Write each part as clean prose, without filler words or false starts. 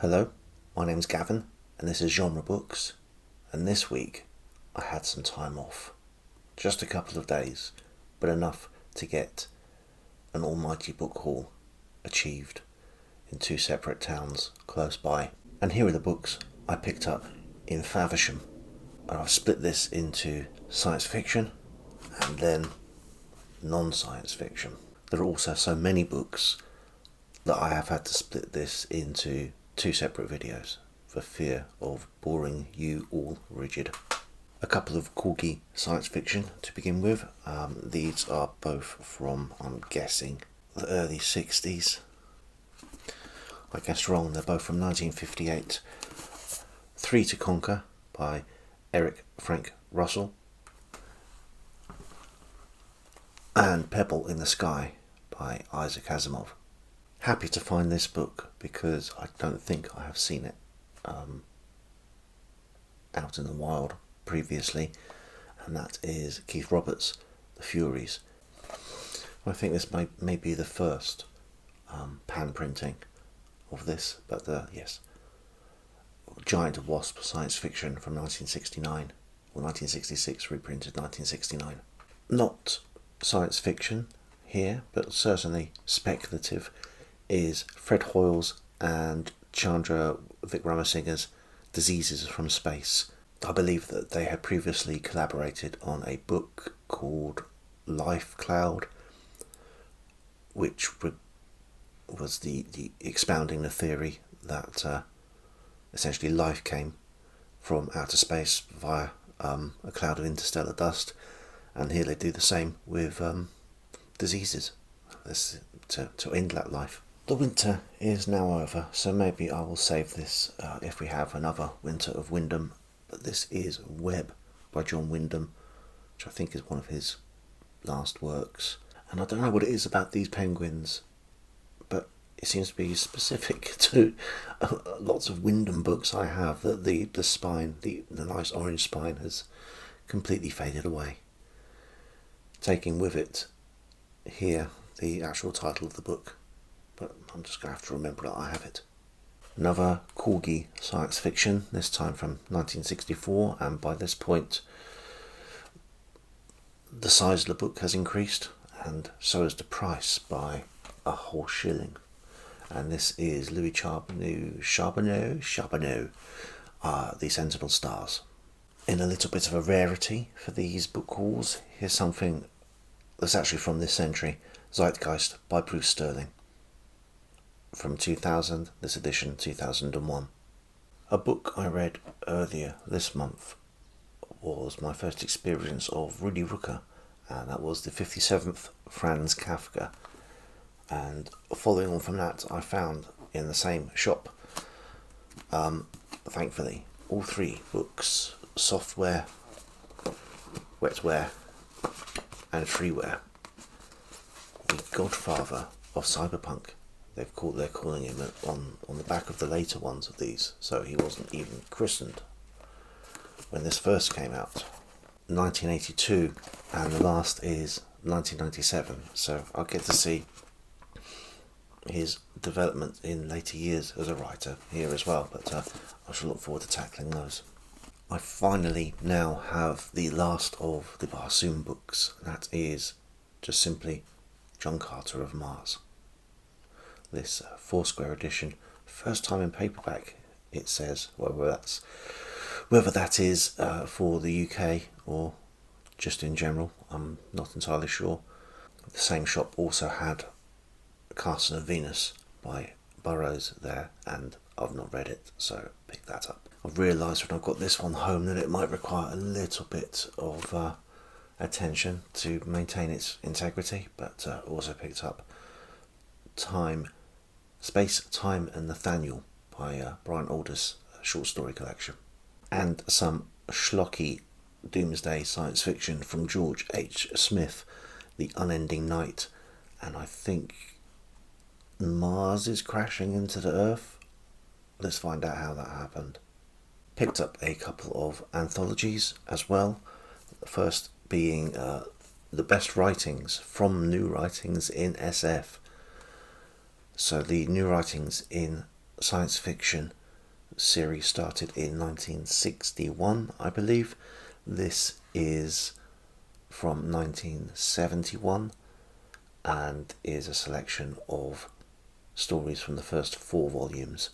Hello, my name's Gavin, and this is Genre Books, and this week I had some time off. Just a couple of days, but enough to get an almighty book haul achieved in two separate towns close by. And here are the books I picked up in Faversham. And I've split this into science fiction and then non-science fiction. There are also so many books that I have had to split this into two separate videos for fear of boring you all rigid. A couple of corgi science fiction to begin with. These are both from, I'm guessing, the early 60s. I guessed wrong, they're both from 1958. Three to Conquer by Eric Frank Russell and Pebble in the Sky by Isaac Asimov. Happy to find this book because I don't think I have seen it out in the wild previously, and that is Keith Roberts' The Furies. I think this may be the first pan printing of this, but yes, Giant Wasp science fiction from 1969 or 1966, reprinted 1969. Not science fiction here, but certainly speculative, is Fred Hoyle's and Chandra Vikramasinghe's Diseases from Space. I believe that they had previously collaborated on a book called Life Cloud, which was the expounding the theory that essentially life came from outer space via a cloud of interstellar dust, and here they do the same with diseases to end that life. The winter is now over, so maybe I will save this if we have another Winter of Wyndham. But this is Web by John Wyndham, which I think is one of his last works. And I don't know what it is about these penguins, but it seems to be specific to lots of Wyndham books I have, that the spine, the nice orange spine, has completely faded away, taking with it here the actual title of the book. But I'm just going to have to remember that I have it. Another corgi science fiction, this time from 1964, and by this point the size of the book has increased, and so has the price by a whole shilling. And this is Louis Charbonneau, The Sentinel Stars. In a little bit of a rarity for these book hauls, here's something that's actually from this century, Zeitgeist by Bruce Sterling. From 2000, this edition 2001. A book I read earlier this month was my first experience of Rudy Rucker, and that was the 57th Franz Kafka. And following on from that, I found in the same shop, thankfully, all three books: Software, Wetware and Freeware. The Godfather of Cyberpunk. They're calling him on the back of the later ones of these, so he wasn't even christened when this first came out. 1982, and the last is 1997, so I'll get to see his development in later years as a writer here as well, but I shall look forward to tackling those. I finally now have the last of the Barsoom books, that is just simply John Carter of Mars. This Foursquare edition First time in paperback, it says. Whether that is for the UK or just in general, I'm not entirely sure. The same shop also had Castle of Venus by Burroughs there, and I've not read it, so pick that up. I've realised when I've got this one home that it might require a little bit of attention to maintain its integrity, but also picked up Space, Time and Nathaniel by Brian Aldiss short story collection, and some schlocky doomsday science fiction from George H. Smith, The Unending Night, and I think Mars is crashing into the Earth. Let's find out how that happened. Picked up a couple of anthologies as well. The first being the best writings from new writings in SF. So the new writings in science fiction series started in 1961, I believe. This is from 1971 and is a selection of stories from the first 4 volumes,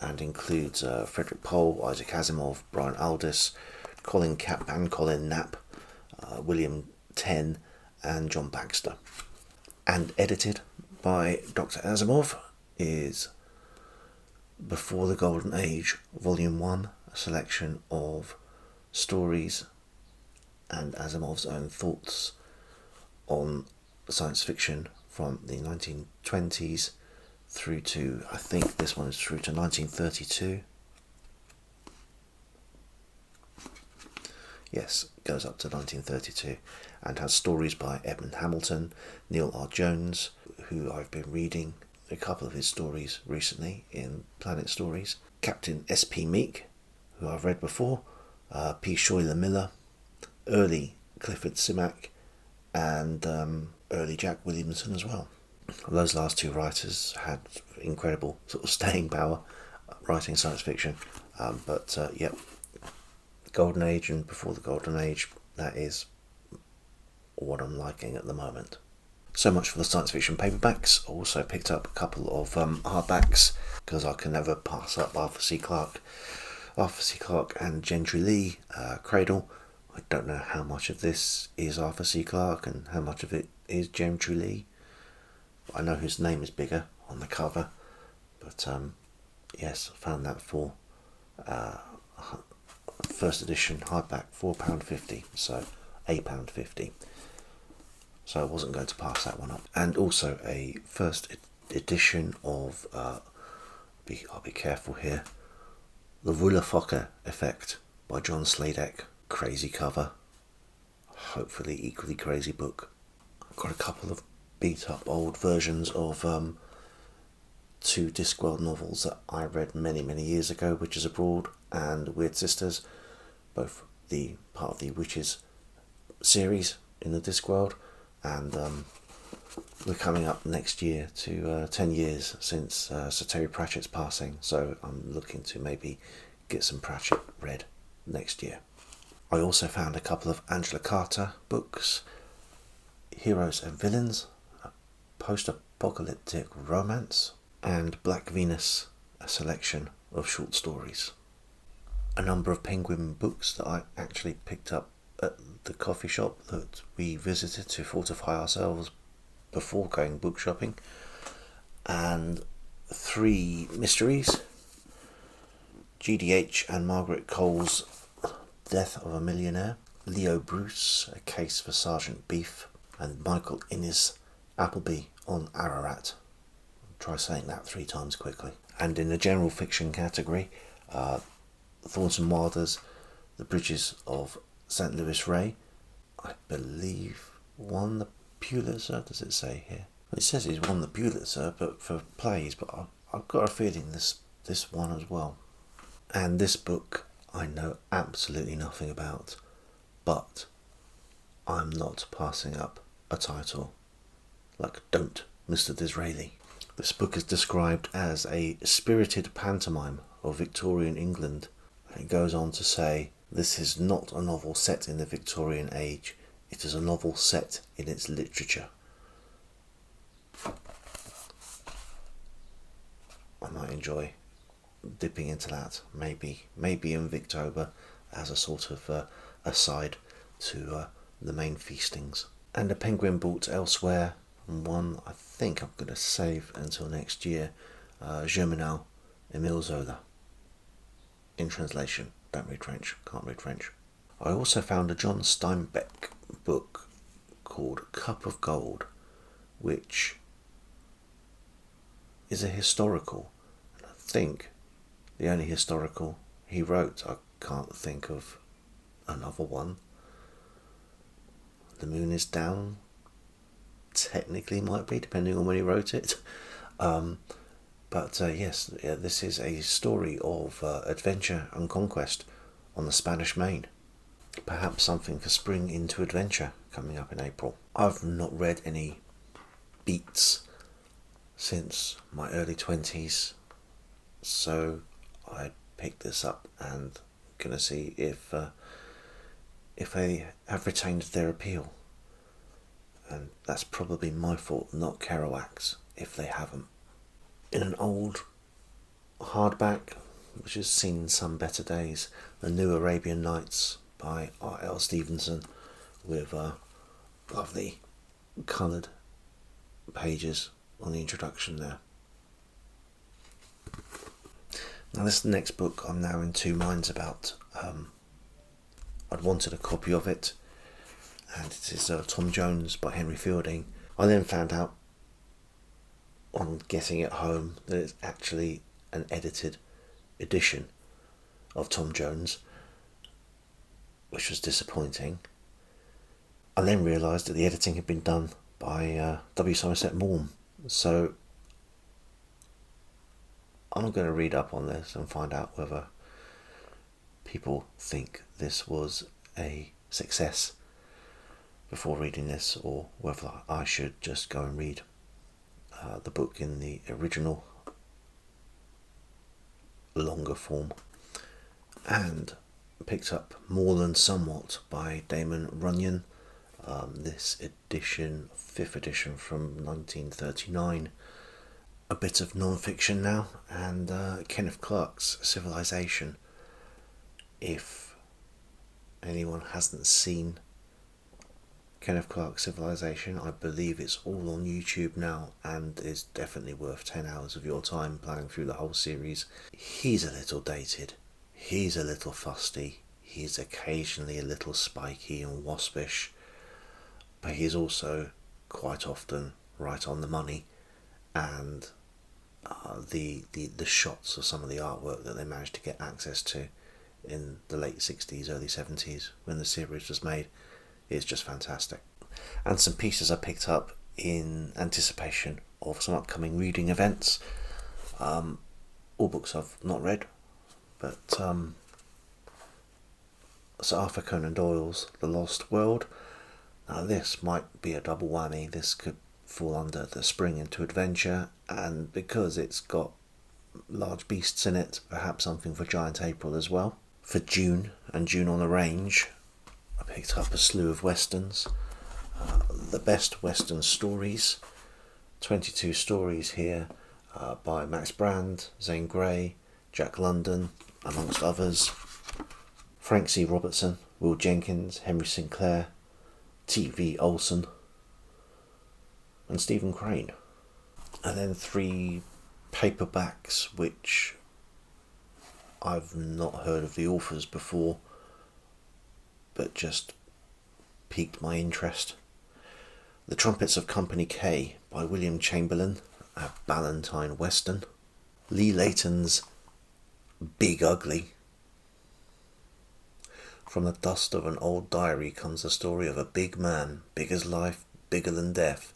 and includes Frederick Pohl, Isaac Asimov, Brian Aldiss, Colin Knapp, William Tenn and John Baxter. And edited by Dr. Asimov is Before the Golden Age, Volume 1, a selection of stories and Asimov's own thoughts on science fiction from the 1920s through to, I think this one is through to 1932. Yes, goes up to 1932, and has stories by Edmund Hamilton, Neil R. Jones, who I've been reading a couple of his stories recently in Planet Stories, Captain S.P. Meek, who I've read before, P. Schuyler Miller, early Clifford Simak, and early Jack Williamson as well. Those last 2 writers had incredible sort of staying power writing science fiction, but Golden Age and Before the Golden Age, that is what I'm liking at the moment. So much for the science fiction paperbacks. Also picked up a couple of hardbacks, because I can never pass up Arthur C. Clarke and Gentry Lee, Cradle. I don't know how much of this is Arthur C. Clarke and how much of it is Gentry Lee. I know his name is bigger on the cover, but yes, I found that for first edition hardback, £4.50, so £8.50. So I wasn't going to pass that one up. And also a first edition of, I'll be careful here, The Willa Fokker Effect by John Sladek. Crazy cover, hopefully equally crazy book. I've got a couple of beat up old versions of 2 Discworld novels that I read many years ago, Witches Abroad and Weird Sisters, both the part of the Witches series in the Discworld, and we're coming up next year to 10 years since Sir Terry Pratchett's passing, so I'm looking to maybe get some Pratchett read next year. I also found a couple of Angela Carter books, Heroes and Villains, a post-apocalyptic romance, and Black Venus, a selection of short stories. A number of Penguin books that I actually picked up at the coffee shop that we visited to fortify ourselves before going book shopping, and 3 mysteries, GDH and Margaret Cole's Death of a Millionaire, Leo Bruce, A Case for Sergeant Beef, and Michael Innes Appleby on Ararat. Try saying that 3 times quickly. And in the general fiction category, Thornton Wilder's The Bridges of St. Louis Ray, I believe won the Pulitzer. Does it say here? It says he's won the Pulitzer, but for plays, but I've got a feeling this one as well. And this book I know absolutely nothing about, but I'm not passing up a title like Don't, Mr. Disraeli. This book is described as a spirited pantomime of Victorian England. It goes on to say, this is not a novel set in the Victorian age, it is a novel set in its literature. I might enjoy dipping into that. Maybe in Victober as a sort of aside to the main feastings. And a penguin bought elsewhere, and one I think I'm going to save until next year, Germinal Emile Zola. In translation, don't read French, can't read French. I also found a John Steinbeck book called Cup of Gold, which is a historical. I think the only historical he wrote. I can't think of another one. The Moon is Down technically might be, depending on when he wrote it. But yes, this is a story of adventure and conquest on the Spanish Main. Perhaps something for spring into adventure coming up in April. I've not read any beats since my early 20s, so I picked this up and gonna see if they have retained their appeal. And that's probably my fault, not Kerouac's, if they haven't. In an old hardback, which has seen some better days, The New Arabian Nights by R.L. Stevenson, with lovely coloured pages on the introduction there. Now this next book I'm now in two minds about. I'd wanted a copy of it, and it is Tom Jones by Henry Fielding. I then found out on getting it home that it's actually an edited edition of Tom Jones, which was disappointing. I then realised that the editing had been done by W. Somerset Maugham, so I'm going to read up on this and find out whether people think this was a success before reading this, or whether I should just go and read the book in the original longer form. And picked up More Than Somewhat by Damon Runyon. This edition, 5th edition from 1939. A bit of non-fiction now, and Kenneth Clarke's Civilization. If anyone hasn't seen Kenneth Clarke's Civilization, I believe it's all on YouTube now and is definitely worth 10 hours of your time playing through the whole series. He's a little dated, he's a little fusty, he's occasionally a little spiky and waspish, but he's also quite often right on the money, and the shots of some of the artwork that they managed to get access to in the late 60s, early 70s when the series was made is just fantastic. And some pieces I picked up in anticipation of some upcoming reading events. All books I've not read, but Sir Arthur Conan Doyle's The Lost World. Now this might be a double whammy. This could fall under the spring into adventure, and because it's got large beasts in it, perhaps something for Giant April as well. For June and June on the Range, I picked up a slew of westerns. The Best Western Stories, 22 stories here by Max Brand, Zane Grey, Jack London, amongst others. Frank C. Robertson, Will Jenkins, Henry Sinclair, T.V. Olson, and Stephen Crane. And then 3 paperbacks which I've not heard of the authors before, but just piqued my interest. The Trumpets of Company K by William Chamberlain, a Ballantine Western. Lee Layton's Big Ugly. From the dust of an old diary comes the story of a big man, big as life, bigger than death,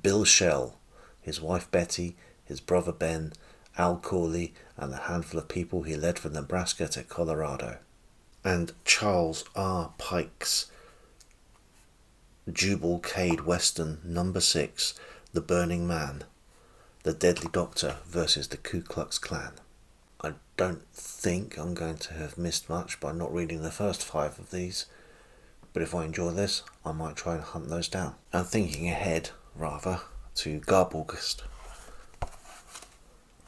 Bill Shell, his wife Betty, his brother Ben, Al Corley, and the handful of people he led from Nebraska to Colorado. And Charles R. Pike's Jubal Cade Western No. 6, The Burning Man, The Deadly Doctor versus the Ku Klux Klan. I don't think I'm going to have missed much by not reading the first 5 of these, but if I enjoy this, I might try and hunt those down. And thinking ahead, rather, to Garbaugust.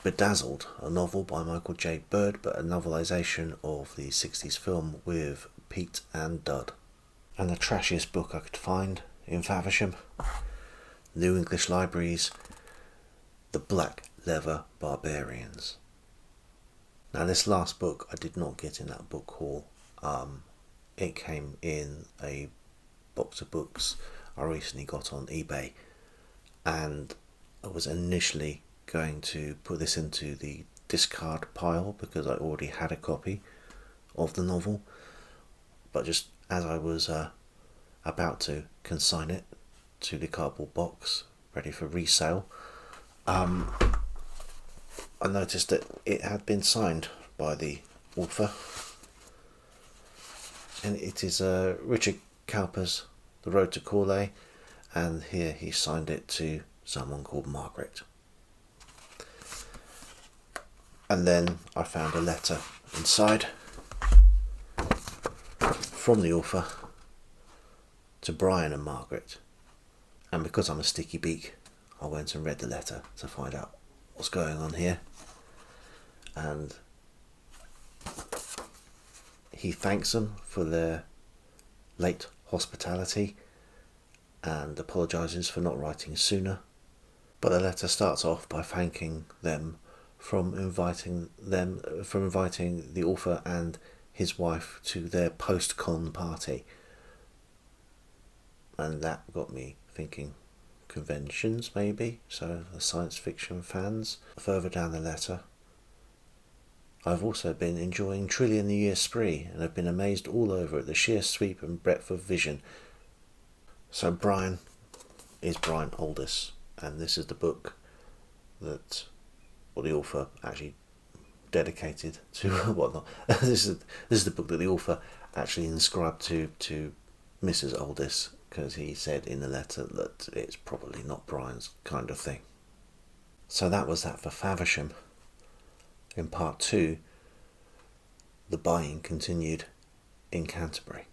Bedazzled, a novel by Michael J. Bird, but a novelisation of the 60s film with Pete and Dud. And the trashiest book I could find in Faversham, New English Libraries, The Black Leather Barbarians. Now this last book I did not get in that book haul. It came in a box of books I recently got on eBay, and I was initially going to put this into the discard pile because I already had a copy of the novel, but just as I was about to consign it to the cardboard box ready for resale, I noticed that it had been signed by the author, and it is Richard Cowper's The Road to Calais, and here he signed it to someone called Margaret. And then I found a letter inside from the author to Brian and Margaret, and because I'm a sticky beak, I went and read the letter to find out what's going on here. And he thanks them for their late hospitality and apologises for not writing sooner. But the letter starts off by thanking them for inviting the author and his wife to their post-con party. And that got me thinking conventions, maybe, so the science fiction fans. Further down the letter, I've also been enjoying Trillion the Year Spree and have been amazed all over at the sheer sweep and breadth of vision. So Brian is Brian Aldiss, and this is the book that the author actually dedicated to whatnot. This is the book that the author actually inscribed to Mrs. Aldiss, because he said in the letter that it's probably not Brian's kind of thing. So that was that for Faversham. In part 2, the buying continued in Canterbury.